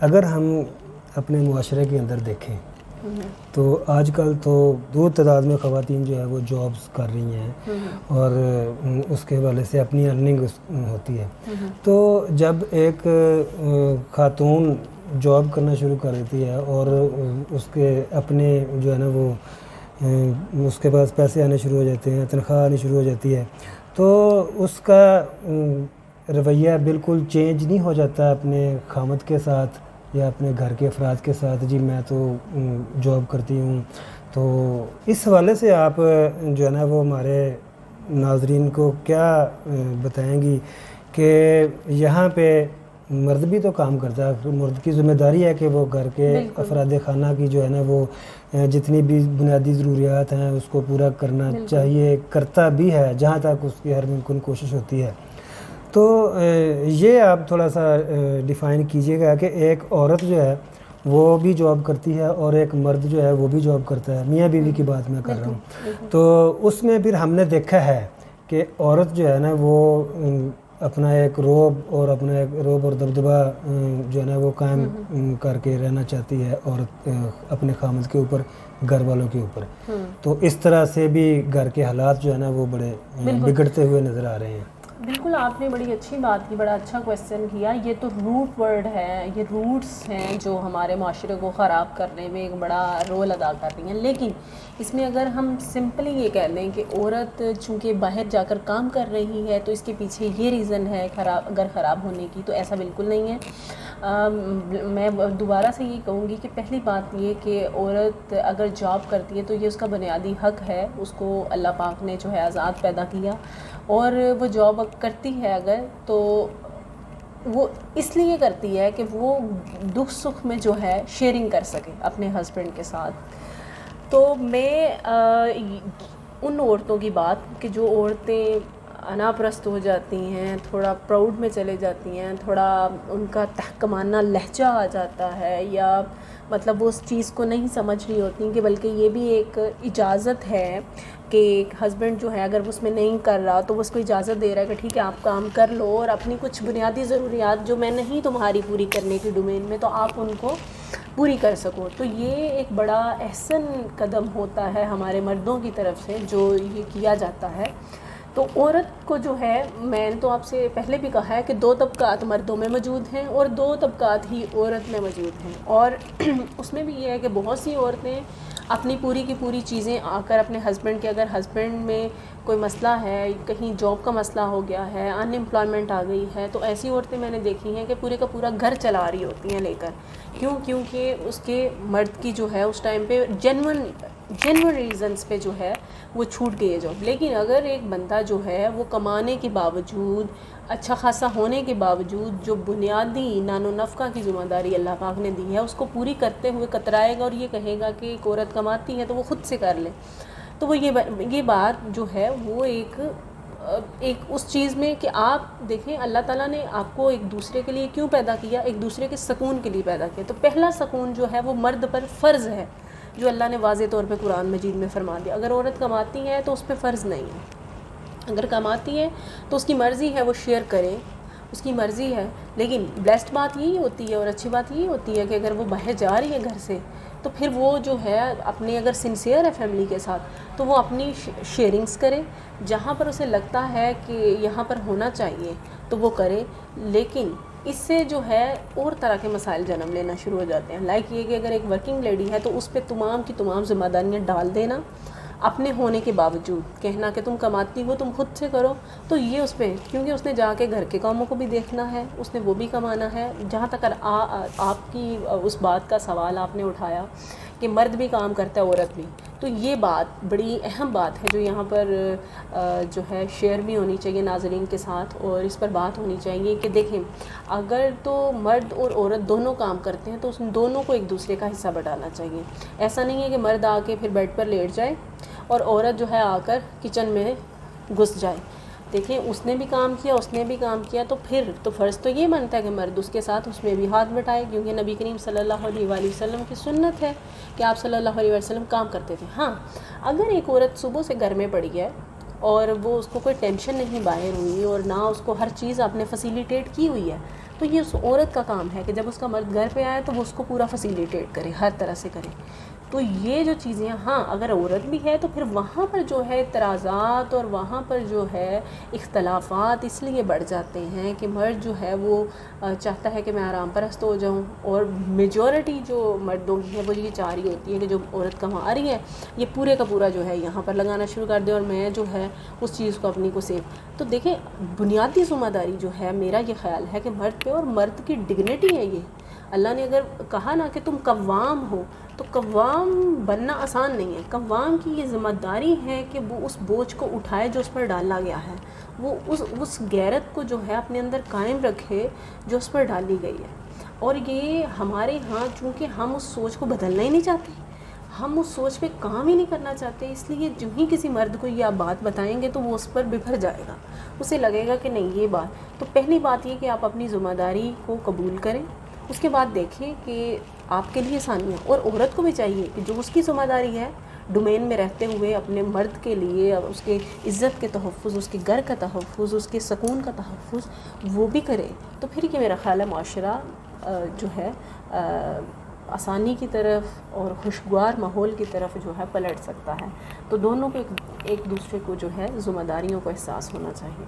اگر ہم اپنے معاشرے کے اندر دیکھیں تو آج کل تو دو تعداد میں خواتین جو ہے وہ جابس کر رہی ہیں اور اس کے حوالے سے اپنی ارننگ ہوتی ہے. تو جب ایک خاتون جاب کرنا شروع کر دیتی ہے اور اس کے اپنے جو ہے نا وہ اس کے پاس پیسے آنے شروع ہو جاتے ہیں, تنخواہ آنی شروع ہو جاتی ہے, تو اس کا رویہ بالکل چینج نہیں ہو جاتا اپنے خامد کے ساتھ یا اپنے گھر کے افراد کے ساتھ. جی میں تو جاب کرتی ہوں. تو اس حوالے سے آپ جو ہے نا وہ ہمارے ناظرین کو کیا بتائیں گی کہ یہاں پہ مرد بھی تو کام کرتا ہے, مرد کی ذمہ داری ہے کہ وہ گھر کے افراد خانہ کی جو ہے نا وہ جتنی بھی بنیادی ضروریات ہیں اس کو پورا کرنا چاہیے, کرتا بھی ہے جہاں تک اس کی ہر ممکن کوشش ہوتی ہے. تو یہ آپ تھوڑا سا ڈیفائن کیجئے گا کہ ایک عورت جو ہے وہ بھی جاب کرتی ہے اور ایک مرد جو ہے وہ بھی جاب کرتا ہے, میاں بیوی کی بات میں کر رہا ہوں. تو اس میں پھر ہم نے دیکھا ہے کہ عورت جو ہے نا وہ اپنا ایک روب اور دبدبہ جو ہے نا وہ قائم کر کے رہنا چاہتی ہے اور اپنے خامد کے اوپر, گھر والوں کے اوپر. تو اس طرح سے بھی گھر کے حالات جو ہے نا وہ بڑے بگڑتے ہوئے نظر آ رہے ہیں. بالکل, آپ نے بڑی اچھی بات کی, بڑا اچھا کویسچن کیا. یہ تو روٹ ورڈ ہے, یہ روٹس ہیں جو ہمارے معاشرے کو خراب کرنے میں ایک بڑا رول ادا کر رہی ہیں. لیکن اس میں اگر ہم سمپلی یہ کہہ لیں کہ عورت چونکہ باہر جا کر کام کر رہی ہے تو اس کے پیچھے یہ ریزن ہے خراب ہونے کی, تو ایسا بالکل نہیں ہے. میں دوبارہ سے یہ کہوں گی کہ پہلی بات یہ کہ عورت اگر جاب کرتی ہے تو یہ اس کا بنیادی حق ہے. اس کو اللہ پاک نے جو ہے آزاد پیدا کیا اور وہ جاب کرتی ہے اگر تو وہ اس لیے کرتی ہے کہ وہ دکھ سکھ میں جو ہے شیئرنگ کر سکے اپنے ہسبینڈ کے ساتھ. تو میں ان عورتوں کی بات کہ جو عورتیں انا پرست ہو جاتی ہیں, تھوڑا پراؤڈ میں چلے جاتی ہیں, تھوڑا ان کا تحکمانہ لہجہ آ جاتا ہے, یا مطلب وہ اس چیز کو نہیں سمجھ رہی ہوتی کہ بلکہ یہ بھی ایک اجازت ہے کہ ایک ہسبینڈ جو ہے اگر وہ اس میں نہیں کر رہا تو وہ اس کو اجازت دے رہا ہے کہ ٹھیک ہے آپ کام کر لو اور اپنی کچھ بنیادی ضروریات جو میں نہیں تمہاری پوری کرنے کی ڈومین میں تو آپ ان کو پوری کر سکو. تو یہ ایک بڑا احسن قدم ہوتا ہے ہمارے مردوں کی طرف سے جو یہ کیا جاتا ہے. تو عورت کو جو ہے, میں نے تو آپ سے پہلے بھی کہا ہے کہ دو طبقات مردوں میں موجود ہیں اور دو طبقات ہی عورت میں موجود ہیں. اور اس میں بھی یہ ہے کہ بہت سی عورتیں اپنی پوری کی پوری چیزیں آ کر اپنے ہسبینڈ کے, اگر ہسبینڈ میں کوئی مسئلہ ہے, کہیں جاب کا مسئلہ ہو گیا ہے, ان امپلائمنٹ آ گئی ہے, تو ایسی عورتیں میں نے دیکھی ہیں کہ پورے کا پورا گھر چلا رہی ہوتی ہیں لے کر. کیونکہ اس کے مرد کی جو ہے اس ٹائم پہ جینون ریزنس پہ جو ہے وہ چھوٹ گئی ہے جاب. لیکن اگر ایک بندہ جو ہے وہ کمانے کے باوجود, اچھا خاصا ہونے کے باوجود, جو بنیادی نان و نفقہ کی ذمہ داری اللہ پاک نے دی ہے اس کو پوری کرتے ہوئے کترائے گا اور یہ کہے گا کہ ایک عورت کماتی ہے تو وہ خود سے کر لے, تو وہ یہ بات جو ہے وہ ایک اس چیز میں کہ آپ دیکھیں اللہ تعالیٰ نے آپ کو ایک دوسرے کے لیے کیوں پیدا کیا, ایک دوسرے کے سکون کے لیے پیدا کیا. تو پہلا سکون جو ہے وہ مرد پر فرض ہے جو اللہ نے واضح طور پہ قرآن مجید میں فرما دیا. اگر عورت کماتی ہے تو اس پہ فرض نہیں ہے, اگر کماتی ہے تو اس کی مرضی ہے وہ شیئر کرے, اس کی مرضی ہے. لیکن بیسٹ بات یہی ہوتی ہے اور اچھی بات یہی ہوتی ہے کہ اگر وہ باہر جا رہی ہے گھر سے تو پھر وہ جو ہے اپنی اگر سنسیئر ہے فیملی کے ساتھ تو وہ اپنی شیئرنگز کرے, جہاں پر اسے لگتا ہے کہ یہاں پر ہونا چاہیے تو وہ کرے. لیکن اس سے جو ہے اور طرح کے مسائل جنم لینا شروع ہو جاتے ہیں. لائک یہ کہ اگر ایک ورکنگ لیڈی ہے تو اس پہ تمام کی تمام ذمہ داریاں ڈال دینا, اپنے ہونے کے باوجود کہنا کہ تم کماتی ہو تم خود سے کرو. تو یہ اس پہ, کیونکہ اس نے جا کے گھر کے کاموں کو بھی دیکھنا ہے, اس نے وہ بھی کمانا ہے. جہاں تک آپ کی اس بات کا سوال آپ نے اٹھایا کہ مرد بھی کام کرتا ہے عورت بھی, تو یہ بات بڑی اہم بات ہے جو یہاں پر جو ہے شیئر بھی ہونی چاہیے ناظرین کے ساتھ, اور اس پر بات ہونی چاہیے کہ دیکھیں اگر تو مرد اور عورت دونوں کام کرتے ہیں تو اس دونوں کو ایک دوسرے کا حصہ بٹانا چاہیے. ایسا نہیں ہے کہ مرد آ کے پھر بیڈ پر لیٹ جائے اور عورت جو ہے آ کر کچن میں گھس جائے. دیکھیں اس نے بھی کام کیا, اس نے بھی کام کیا, تو پھر تو فرض تو یہ بنتا ہے کہ مرد اس کے ساتھ اس میں بھی ہاتھ بٹائے, کیونکہ نبی کریم صلی اللہ علیہ وآلہ وسلم کی سنت ہے کہ آپ صلی اللہ علیہ وسلم کام کرتے تھے. ہاں اگر ایک عورت صبح سے گھر میں پڑی ہے اور وہ اس کو کوئی ٹینشن نہیں باہر ہوئی اور نہ اس کو ہر چیز آپ نے فیسیلیٹیٹ کی ہوئی ہے, تو یہ اس عورت کا کام ہے کہ جب اس کا مرد گھر پہ آئے تو وہ اس کو پورا فیسیلیٹیٹ کرے، ہر طرح سے کرے. تو یہ جو چیزیں، ہاں اگر عورت بھی ہے تو پھر وہاں پر جو ہے اعتراضات اور وہاں پر جو ہے اختلافات اس لیے بڑھ جاتے ہیں کہ مرد جو ہے وہ چاہتا ہے کہ میں آرام پرست ہو جاؤں، اور میجورٹی جو مردوں کی ہے وہ یہ چاہ رہی ہوتی ہے کہ جو عورت کما رہی ہے یہ پورے کا پورا جو ہے یہاں پر لگانا شروع کر دے اور میں جو ہے اس چیز کو اپنی کو سیو. تو دیکھیں بنیادی ذمہ داری جو ہے میرا یہ خیال ہے کہ مرد پہ، اور مرد کی ڈگنیٹی ہے یہ. اللہ نے اگر کہا نا کہ تم قوام ہو، تو قوام بننا آسان نہیں ہے. قوام کی یہ ذمہ داری ہے کہ وہ اس بوجھ کو اٹھائے جو اس پر ڈالا گیا ہے، وہ اس غیرت کو جو ہے اپنے اندر قائم رکھے جو اس پر ڈالی گئی ہے. اور یہ ہمارے ہاں چونکہ ہم اس سوچ کو بدلنا ہی نہیں چاہتے، ہم اس سوچ پہ کام ہی نہیں کرنا چاہتے، اس لیے جو ہی کسی مرد کو یہ آپ بات بتائیں گے تو وہ اس پر بپھر جائے گا، اسے لگے گا کہ نہیں یہ بات. تو پہلی بات یہ کہ آپ اپنی ذمہ داری کو قبول کریں، اس کے بعد دیکھیں کہ آپ کے لیے آسانی ہے. اور عورت کو بھی چاہیے کہ جو اس کی ذمہ داری ہے ڈومین میں رہتے ہوئے اپنے مرد کے لیے، اس کے عزت کے تحفظ، اس کے گھر کا تحفظ، اس کے سکون کا تحفظ وہ بھی کرے. تو پھر یہ میرا خیال ہے معاشرہ جو ہے آسانی کی طرف اور خوشگوار ماحول کی طرف جو ہے پلٹ سکتا ہے. تو دونوں کو ایک دوسرے کو جو ہے ذمہ داریوں کا احساس ہونا چاہیے.